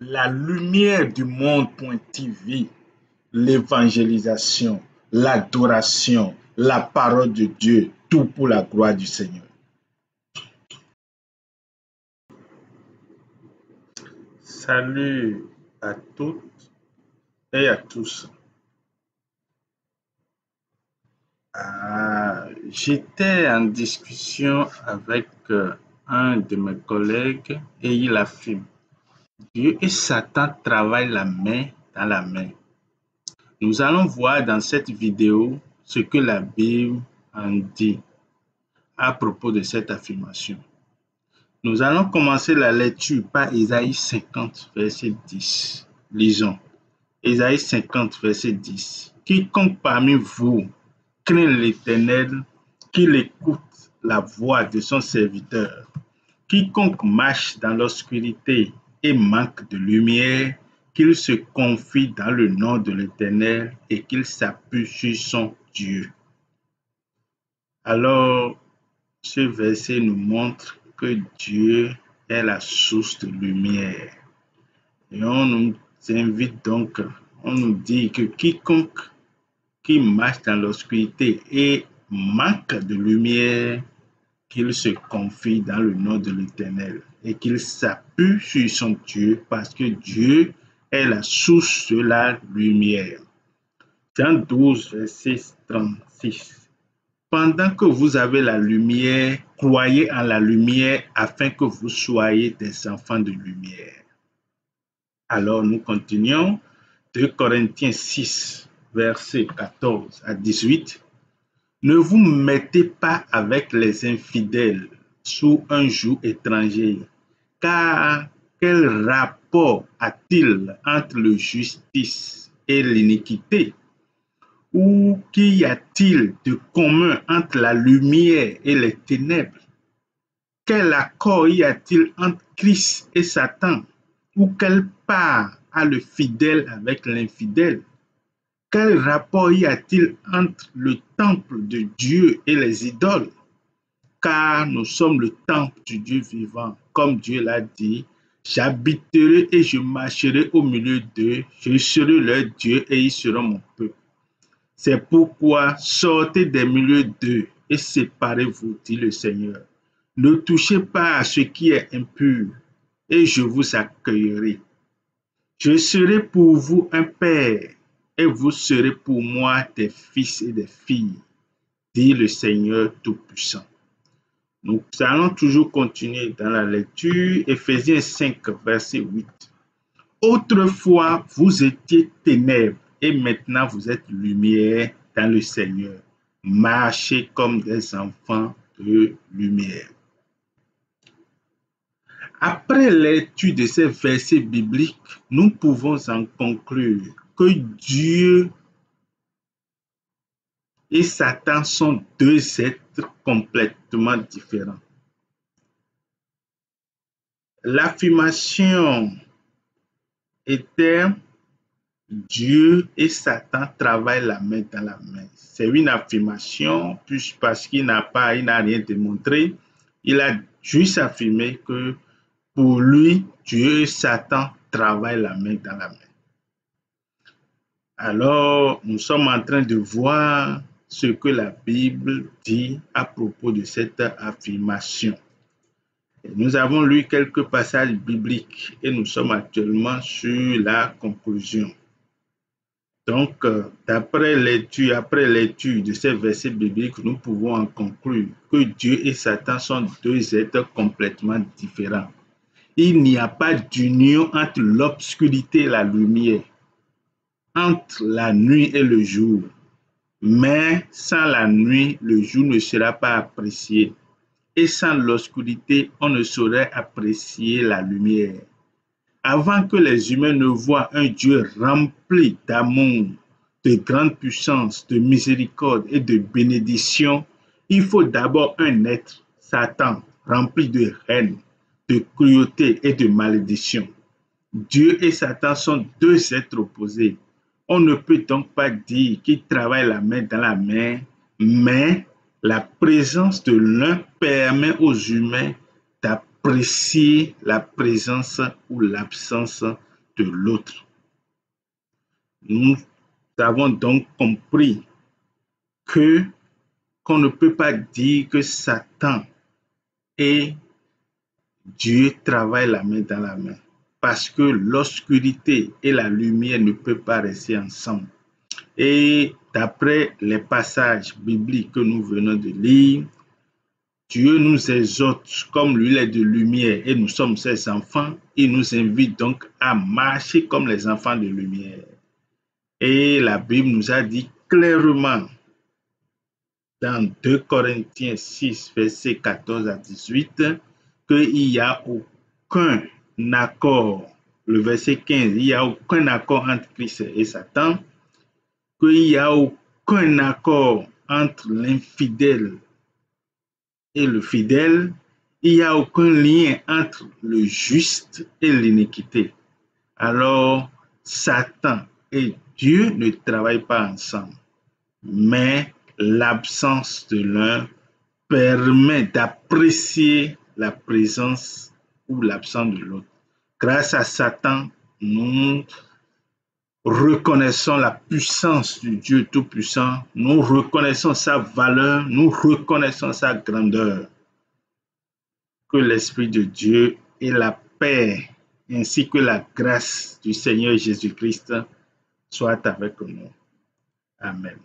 La lumière du monde.tv, l'évangélisation, l'adoration, la parole de Dieu, tout pour la gloire du Seigneur. Salut à toutes et à tous. J'étais en discussion avec un de mes collègues et il affirme: Dieu et Satan travaillent la main dans la main. Nous allons voir dans cette vidéo ce que la Bible en dit à propos de cette affirmation. Nous allons commencer la lecture par Ésaïe 50, verset 10. Lisons. Ésaïe 50, verset 10. Quiconque parmi vous craint l'Éternel, qu'il écoute la voix de son serviteur. Quiconque marche dans l'obscurité et manque de lumière, qu'il se confie dans le nom de l'Éternel et qu'il s'appuie sur son Dieu. Alors, ce verset nous montre que Dieu est la source de lumière. Et on nous invite donc, on nous dit que quiconque qui marche dans l'obscurité et manque de lumière, qu'il se confie dans le nom de l'Éternel et qu'il s'appuie sur son Dieu parce que Dieu est la source de la lumière. Jean 12, verset 36. Pendant que vous avez la lumière, croyez en la lumière afin que vous soyez des enfants de lumière. Alors nous continuons. 2 Corinthiens 6, verset 14 à 18. Ne vous mettez pas avec les infidèles sous un joug étranger, car quel rapport a-t-il entre la justice et l'iniquité? Ou qu'y a-t-il de commun entre la lumière et les ténèbres? Quel accord y a-t-il entre Christ et Satan? Ou quelle part a le fidèle avec l'infidèle? Quel rapport y a-t-il entre le temple de Dieu et les idoles? Car nous sommes le temple du Dieu vivant, comme Dieu l'a dit. J'habiterai et je marcherai au milieu d'eux, je serai leur Dieu et ils seront mon peuple. C'est pourquoi sortez des milieux d'eux et séparez-vous, dit le Seigneur. Ne touchez pas à ce qui est impur et je vous accueillerai. Je serai pour vous un père et vous serez pour moi des fils et des filles, dit le Seigneur Tout-Puissant. Nous allons toujours continuer dans la lecture. Éphésiens 5, verset 8. Autrefois, vous étiez ténèbres et maintenant vous êtes lumière dans le Seigneur. Marchez comme des enfants de lumière. Après l'étude de ces versets bibliques, nous pouvons en conclure que Dieu et Satan sont deux êtres complètement différents. L'affirmation était Dieu et Satan travaillent la main dans la main. C'est une affirmation parce qu'il n'a rien démontré. Il a juste affirmé que pour lui, Dieu et Satan travaillent la main dans la main. Alors, nous sommes en train de voir ce que la Bible dit à propos de cette affirmation. Et nous avons lu quelques passages bibliques et nous sommes actuellement sur la conclusion. Donc, après l'étude de ces versets bibliques, nous pouvons en conclure que Dieu et Satan sont deux êtres complètement différents. Il n'y a pas d'union entre l'obscurité et la lumière, entre la nuit et le jour. Mais sans la nuit, le jour ne sera pas apprécié. Et sans l'obscurité, on ne saurait apprécier la lumière. Avant que les humains ne voient un Dieu rempli d'amour, de grande puissance, de miséricorde et de bénédiction, il faut d'abord un être, Satan, rempli de haine, de cruauté et de malédiction. Dieu et Satan sont deux êtres opposés. On ne peut donc pas dire qu'ils travaillent la main dans la main, mais la présence de l'un permet aux humains d'apprécier la présence ou l'absence de l'autre. Nous avons donc compris qu'on ne peut pas dire que Satan et Dieu travaillent la main dans la main, parce que l'obscurité et la lumière ne peuvent pas rester ensemble. Et d'après les passages bibliques que nous venons de lire, Dieu nous exhorte comme lui est de lumière et nous sommes ses enfants. Il nous invite donc à marcher comme les enfants de lumière. Et la Bible nous a dit clairement dans 2 Corinthiens 6, versets 14 à 18, qu'il n'y a aucun accord. Le verset 15, il n'y a aucun accord entre Christ et Satan, qu'il n'y a aucun accord entre l'infidèle et le fidèle, il n'y a aucun lien entre le juste et l'iniquité. Alors, Satan et Dieu ne travaillent pas ensemble, mais l'absence de l'un permet d'apprécier la présence ou l'absence de l'autre. Grâce à Satan, nous reconnaissons la puissance du Dieu Tout-Puissant, nous reconnaissons sa valeur, nous reconnaissons sa grandeur. Que l'Esprit de Dieu et la paix ainsi que la grâce du Seigneur Jésus-Christ soient avec nous. Amen.